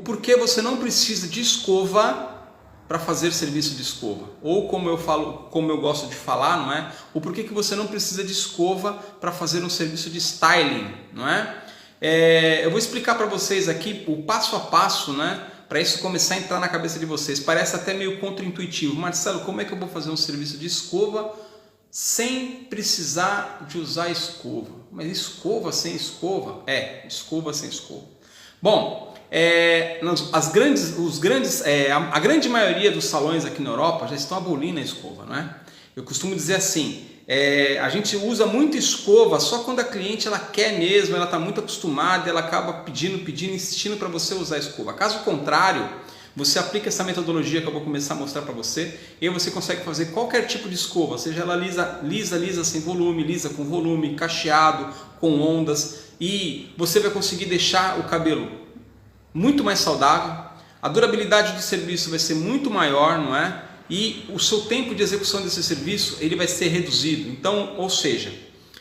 Por que você não precisa de escova para fazer serviço de escova? Ou como eu falo, como eu gosto de falar, não é? O porquê que você não precisa de escova para fazer um serviço de styling, não é? Eu vou explicar para vocês aqui o passo a passo, né? Para isso começar a entrar na cabeça de vocês. Parece até meio contraintuitivo. Marcelo, como é que eu vou fazer um serviço de escova sem precisar de usar escova? Mas escova sem escova? Escova sem escova. Bom, a grande maioria dos salões aqui na Europa já estão abolindo a escova, não é? Eu costumo dizer assim, a gente usa muito escova só quando a cliente ela quer mesmo, ela está muito acostumada, ela acaba pedindo, insistindo para você usar a escova. Caso contrário, você aplica essa metodologia que eu vou começar a mostrar para você e aí você consegue fazer qualquer tipo de escova, seja ela lisa sem volume, lisa com volume, cacheado, com ondas, e você vai conseguir deixar o cabelo muito mais saudável, a durabilidade do serviço vai ser muito maior, não é? E o seu tempo de execução desse serviço ele vai ser reduzido. Então, ou seja,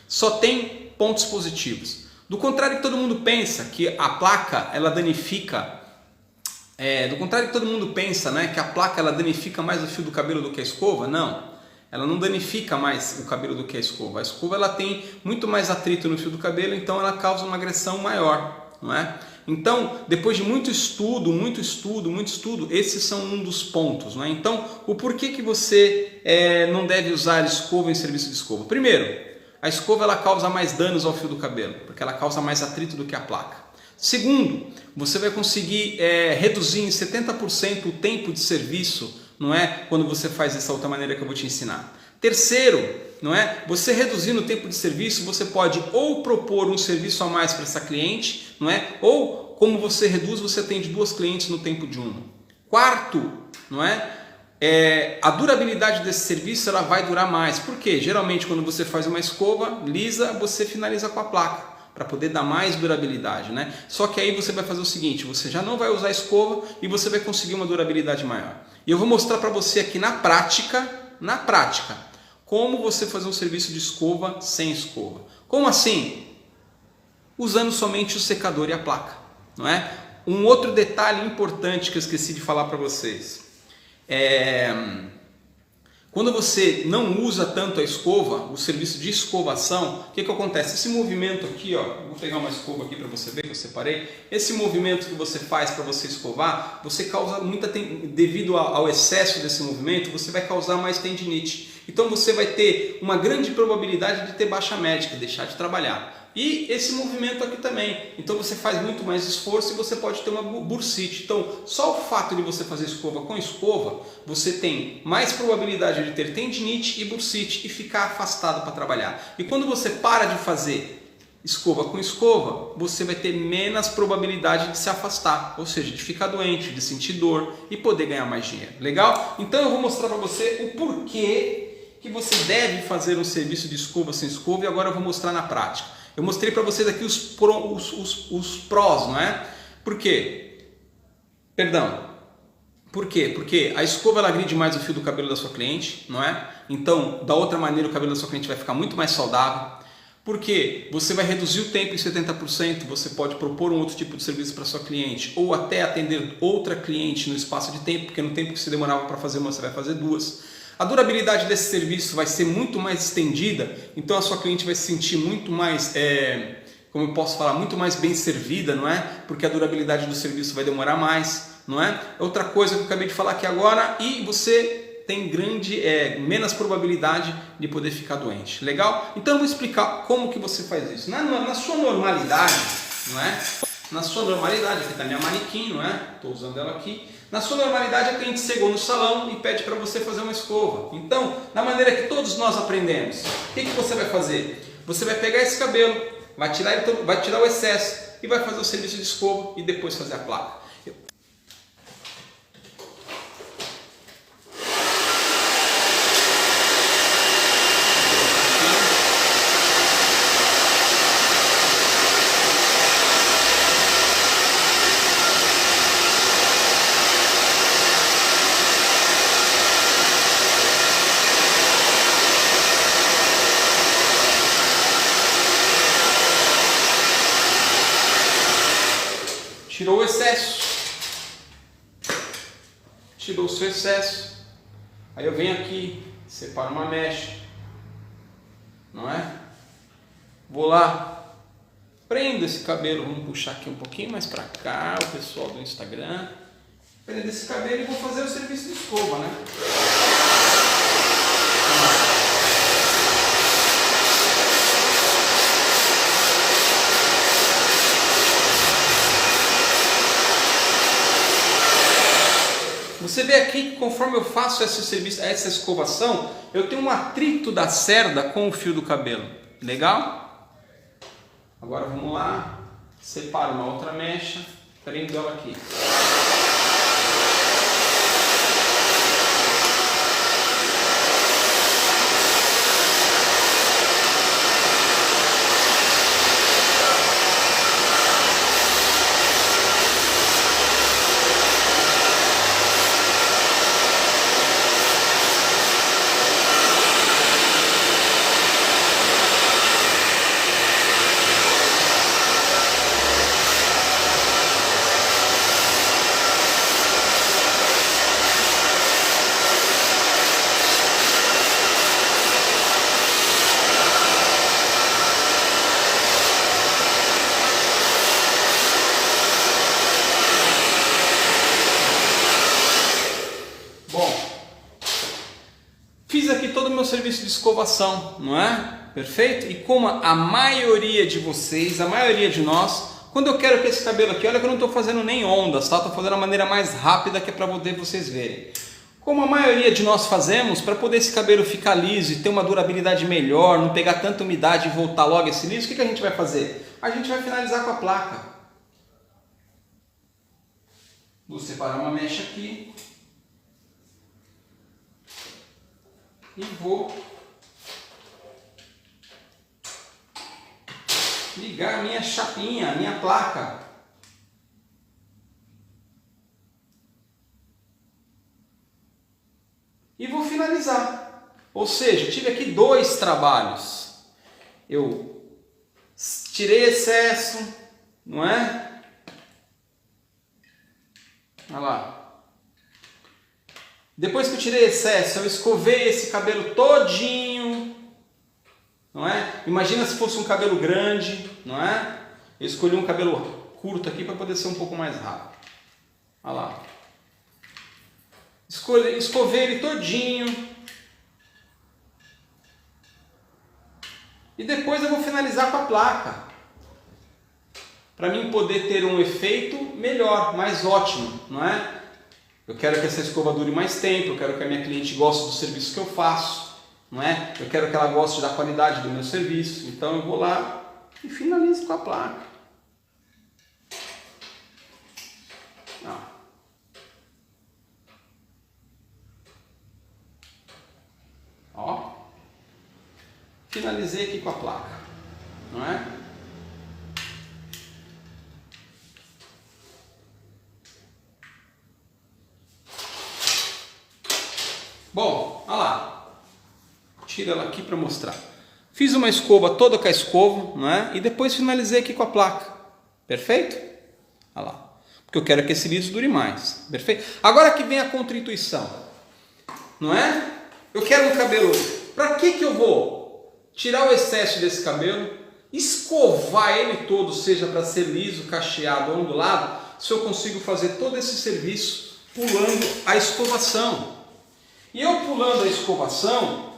só tem pontos positivos. Do contrário que todo mundo pensa que a placa ela danifica, né, que a placa ela danifica mais o fio do cabelo do que a escova, não. Ela não danifica mais o cabelo do que a escova. A escova ela tem muito mais atrito no fio do cabelo, então ela causa uma agressão maior, não é? Então, depois de muito estudo, esses são um dos pontos, não é? Então, o porquê que você não deve usar escova em serviço de escova? Primeiro, a escova ela causa mais danos ao fio do cabelo, porque ela causa mais atrito do que a placa. Segundo, você vai conseguir reduzir em 70% o tempo de serviço, não é? Quando você faz dessa outra maneira que eu vou te ensinar. Terceiro, não é? Você reduzindo o tempo de serviço, você pode ou propor um serviço a mais para essa cliente, não é? Ou como você reduz, você atende 2 clientes no tempo de uma. Quarto, não é? A durabilidade desse serviço ela vai durar mais. Por quê? Geralmente quando você faz uma escova lisa, você finaliza com a placa para poder dar mais durabilidade, né? Só que aí você vai fazer o seguinte, você já não vai usar a escova e você vai conseguir uma durabilidade maior. E eu vou mostrar para você aqui na prática, como você fazer um serviço de escova sem escova. Como assim? Usando somente o secador e a placa, não é? Um outro detalhe importante que eu esqueci de falar para vocês. Quando você não usa tanto a escova, o serviço de escovação, o que acontece? Esse movimento aqui, ó, vou pegar uma escova aqui para você ver que eu separei. Esse movimento que você faz para você escovar, você causa devido ao excesso desse movimento, você vai causar mais tendinite. Então você vai ter uma grande probabilidade de ter baixa médica, deixar de trabalhar. E esse movimento aqui também. Então você faz muito mais esforço e você pode ter uma bursite. Então só o fato de você fazer escova com escova, você tem mais probabilidade de ter tendinite e bursite e ficar afastado para trabalhar. E quando você para de fazer escova com escova, você vai ter menos probabilidade de se afastar, ou seja, de ficar doente, de sentir dor e poder ganhar mais dinheiro. Legal? Então eu vou mostrar para você o porquê que você deve fazer um serviço de escova sem escova e agora eu vou mostrar na prática. Eu mostrei para vocês aqui os prós, não é? Por quê? Por quê? Porque a escova ela agride mais o fio do cabelo da sua cliente, não é? Então, da outra maneira, o cabelo da sua cliente vai ficar muito mais saudável. Porque você vai reduzir o tempo em 70%, você pode propor um outro tipo de serviço para sua cliente ou até atender outra cliente no espaço de tempo, porque no tempo que você demorava para fazer uma, você vai fazer 2. A durabilidade desse serviço vai ser muito mais estendida, então a sua cliente vai se sentir muito mais, como eu posso falar, muito mais bem servida, não é? Porque a durabilidade do serviço vai demorar mais, não é? Outra coisa que eu acabei de falar aqui agora, e você tem menos probabilidade de poder ficar doente. Legal? Então eu vou explicar como que você faz isso. Na sua normalidade, não é? Na sua normalidade, aqui está minha manequim, não é? Estou usando ela aqui. Na sua normalidade, a cliente chegou no salão e pede para você fazer uma escova. Então, da maneira que todos nós aprendemos, o que você vai fazer? Você vai pegar esse cabelo, vai tirar o excesso e vai fazer o serviço de escova e depois fazer a placa. Tirou o excesso. tirou o seu excesso. Aí eu venho aqui, separo uma mecha, não é? Vou lá, prendo esse cabelo, vamos puxar aqui um pouquinho mais para cá, o pessoal do Instagram. Prendo esse cabelo e vou fazer o serviço de escova, né? Você vê aqui que conforme eu faço esse serviço, essa escovação, eu tenho um atrito da cerda com o fio do cabelo. Legal? Agora vamos lá, separo uma outra mecha, prendo ela aqui. Fiz aqui todo o meu serviço de escovação, não é? Perfeito? E como a maioria de vocês, a maioria de nós, quando eu quero que esse cabelo aqui, olha que eu não estou fazendo nem ondas, tá? Estou fazendo a maneira mais rápida que é para poder vocês verem. Como a maioria de nós fazemos, para poder esse cabelo ficar liso e ter uma durabilidade melhor, não pegar tanta umidade e voltar logo esse liso, o que a gente vai fazer? A gente vai finalizar com a placa. Vou separar uma mecha aqui. E vou ligar a minha chapinha, a minha placa. E vou finalizar. Ou seja, tive aqui dois trabalhos. Eu tirei excesso, não é? Olha lá. Depois que eu tirei excesso, eu escovei esse cabelo todinho, não é? Imagina se fosse um cabelo grande, não é? Eu escolhi um cabelo curto aqui para poder ser um pouco mais rápido. Olha lá. Escovei ele todinho. E depois eu vou finalizar com a placa. Para mim poder ter um efeito melhor, mais ótimo, não é? Eu quero que essa escova dure mais tempo, eu quero que a minha cliente goste do serviço que eu faço, não é? Eu quero que ela goste da qualidade do meu serviço, então eu vou lá e finalizo com a placa. Ó, finalizei aqui com a placa, não é? Bom, olha lá, tira ela aqui para mostrar. Fiz uma escova toda com a escova, não é? E depois finalizei aqui com a placa. Perfeito? Olha lá. Porque eu quero que esse liso dure mais. Perfeito? Agora que vem a contra-intuição, não é? Eu quero um cabelo. Para que eu vou tirar o excesso desse cabelo, escovar ele todo, seja para ser liso, cacheado ou ondulado, se eu consigo fazer todo esse serviço pulando a escovação? E eu pulando a escovação,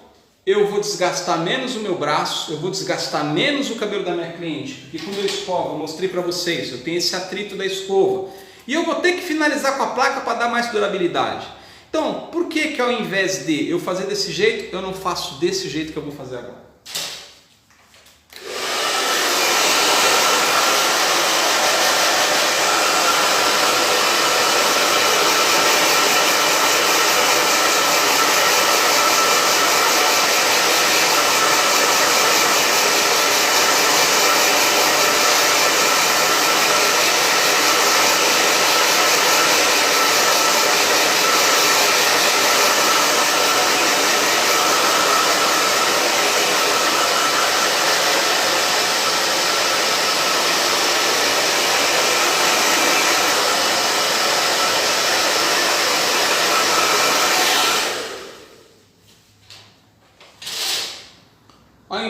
eu vou desgastar menos o meu braço, eu vou desgastar menos o cabelo da minha cliente, porque quando eu escovo, eu mostrei para vocês, eu tenho esse atrito da escova, e eu vou ter que finalizar com a placa para dar mais durabilidade. Então, por que ao invés de eu fazer desse jeito, eu não faço desse jeito que eu vou fazer agora?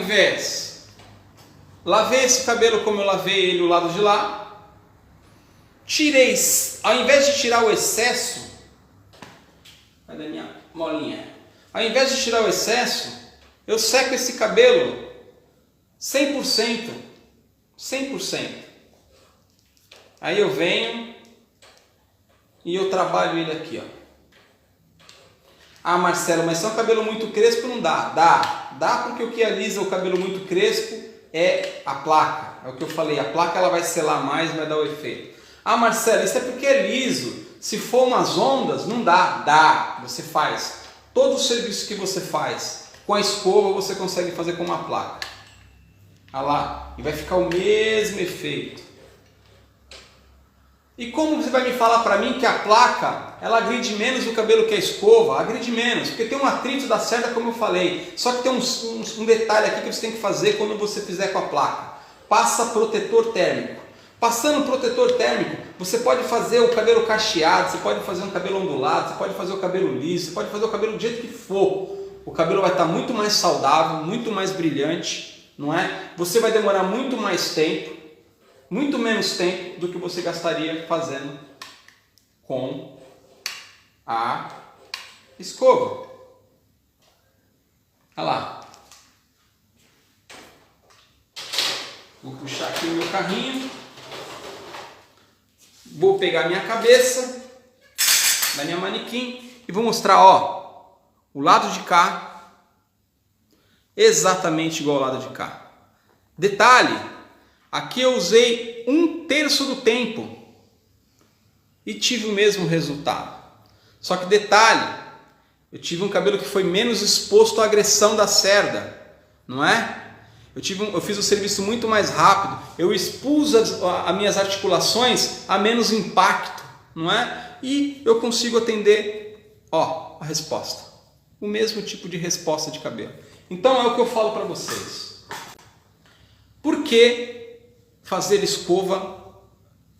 invés, lavei esse cabelo como eu lavei ele do lado de lá, tirei, ao invés de tirar o excesso, cadê a minha molinha? Ao invés de tirar o excesso, eu seco esse cabelo 100%, 100%. Aí eu venho e eu trabalho ele aqui, ó. Ah, Marcelo, mas se é um cabelo muito crespo não dá. Dá porque o que alisa o cabelo muito crespo é a placa. É o que eu falei, a placa ela vai selar mais, vai dar o efeito. Ah, Marcelo, isso é porque é liso. Se for umas ondas, não dá. Dá, você faz. Todo o serviço que você faz com a escova, você consegue fazer com uma placa. Olha lá, e vai ficar o mesmo efeito. E como você vai me falar para mim que a placa, ela agride menos o cabelo que a escova? Agride menos, porque tem um atrito da cerda, como eu falei. Só que tem um detalhe aqui que você tem que fazer quando você fizer com a placa. Passa protetor térmico. Passando protetor térmico, você pode fazer o cabelo cacheado, você pode fazer um cabelo ondulado, você pode fazer o cabelo liso, você pode fazer o cabelo do jeito que for. O cabelo vai estar muito mais saudável, muito mais brilhante, não é? Você vai demorar muito mais tempo, muito menos tempo do que você gastaria fazendo com a escova. Olha lá. Vou puxar aqui o meu carrinho. Vou pegar minha cabeça da minha manequim e vou mostrar, ó, o lado de cá exatamente igual ao lado de cá. Detalhe, aqui eu usei 1/3 do tempo e tive o mesmo resultado. Só que detalhe, eu tive um cabelo que foi menos exposto à agressão da cerda, não é? Eu fiz o serviço muito mais rápido, eu expus as minhas articulações a menos impacto, não é? E eu consigo atender, ó, a resposta. O mesmo tipo de resposta de cabelo. Então é o que eu falo para vocês. Por que fazer escova,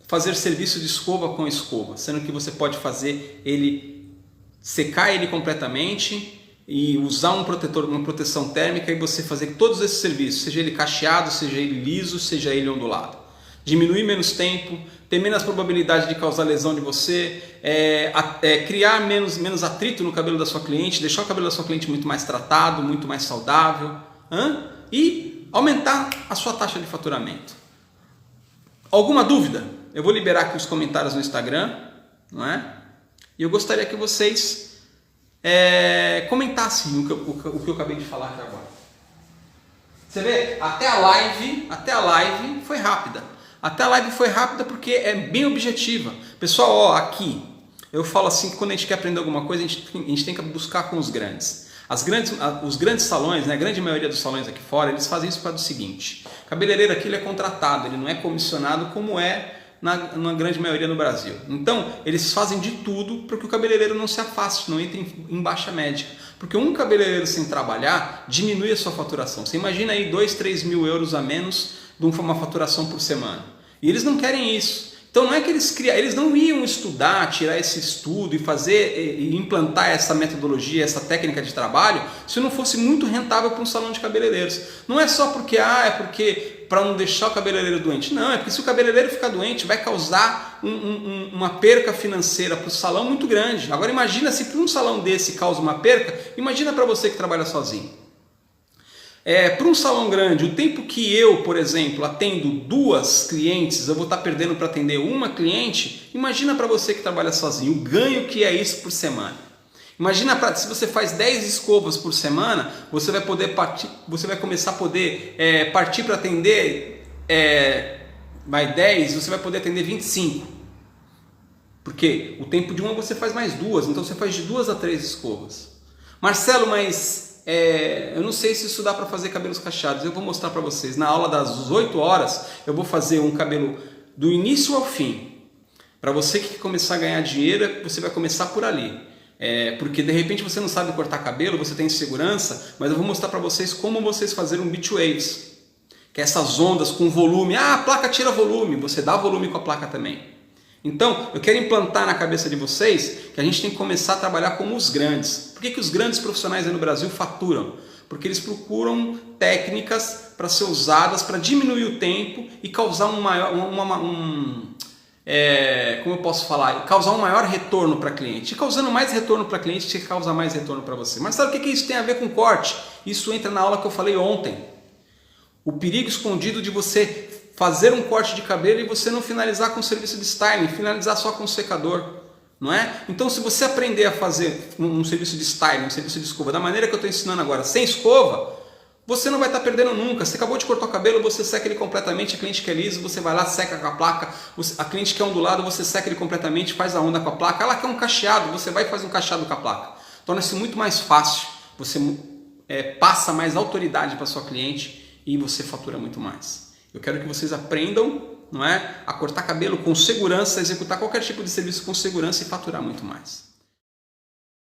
fazer serviço de escova com escova? Sendo que você pode fazer ele, secar ele completamente e usar um protetor, uma proteção térmica e você fazer todos esses serviços, seja ele cacheado, seja ele liso, seja ele ondulado. Diminuir menos tempo, ter menos probabilidade de causar lesão de você, criar menos atrito no cabelo da sua cliente, deixar o cabelo da sua cliente muito mais tratado, muito mais saudável, e aumentar a sua taxa de faturamento. Alguma dúvida? Eu vou liberar aqui os comentários no Instagram, não é? E eu gostaria que vocês comentassem o que eu acabei de falar aqui agora. Você vê, até a live foi rápida. Até a live foi rápida porque é bem objetiva. Pessoal, ó, aqui eu falo assim que quando a gente quer aprender alguma coisa, a gente tem que buscar com os grandes. Os grandes salões, né, a grande maioria dos salões aqui fora, eles fazem isso para o seguinte: o cabeleireiro aqui ele é contratado, ele não é comissionado como é na grande maioria no Brasil. Então, eles fazem de tudo para que o cabeleireiro não se afaste, não entre em baixa médica. Porque um cabeleireiro sem trabalhar diminui a sua faturação. Você imagina aí 2, 3 mil euros a menos de uma faturação por semana. E eles não querem isso. Então não é que eles não iam estudar, tirar esse estudo e implantar essa metodologia, essa técnica de trabalho, se não fosse muito rentável para um salão de cabeleireiros. Não é só porque para não deixar o cabeleireiro doente. Não, é porque se o cabeleireiro ficar doente vai causar uma perca financeira para o salão muito grande. Agora imagina se para um salão desse causa uma perca, imagina para você que trabalha sozinho. Para um salão grande, o tempo que eu, por exemplo, atendo 2 clientes, eu vou estar perdendo para atender uma cliente. Imagina para você que trabalha sozinho, o ganho que é isso por semana. Imagina se você faz 10 escovas por semana, você vai começar a poder partir para atender 10, você vai poder atender 25. Porque o tempo de uma você faz mais 2, então você faz de 2 a 3 escovas. Marcelo, mas eu não sei se isso dá para fazer cabelos cacheados. Eu vou mostrar para vocês. Na aula das 8 horas eu vou fazer um cabelo do início ao fim. Para você que quer começar a ganhar dinheiro, você vai começar por ali. Porque de repente você não sabe cortar cabelo, você tem insegurança, mas eu vou mostrar para vocês como vocês fazerem um beach waves, que é essas ondas com volume. Ah, a placa tira volume, você dá volume com a placa também. Então, eu quero implantar na cabeça de vocês que a gente tem que começar a trabalhar como os grandes. Por que os grandes profissionais aí no Brasil faturam? Porque eles procuram técnicas para ser usadas para diminuir o tempo e causar um maior, como eu posso falar? Causar um maior retorno para cliente. E causando mais retorno para cliente, você causa mais retorno para você. Mas sabe o que isso tem a ver com corte? Isso entra na aula que eu falei ontem. O perigo escondido de você fazer um corte de cabelo e você não finalizar com serviço de styling, finalizar só com secador, não é? Então, se você aprender a fazer um serviço de styling, um serviço de escova, da maneira que eu estou ensinando agora, sem escova, você não vai estar perdendo nunca. Você acabou de cortar o cabelo, você seca ele completamente, a cliente quer liso, você vai lá, seca com a placa, a cliente quer ondulado, você seca ele completamente, faz a onda com a placa, ela quer um cacheado, você vai e faz um cacheado com a placa. Torna-se muito mais fácil, você passa mais autoridade para sua cliente e você fatura muito mais. Eu quero que vocês aprendam, não é, a cortar cabelo com segurança, executar qualquer tipo de serviço com segurança e faturar muito mais.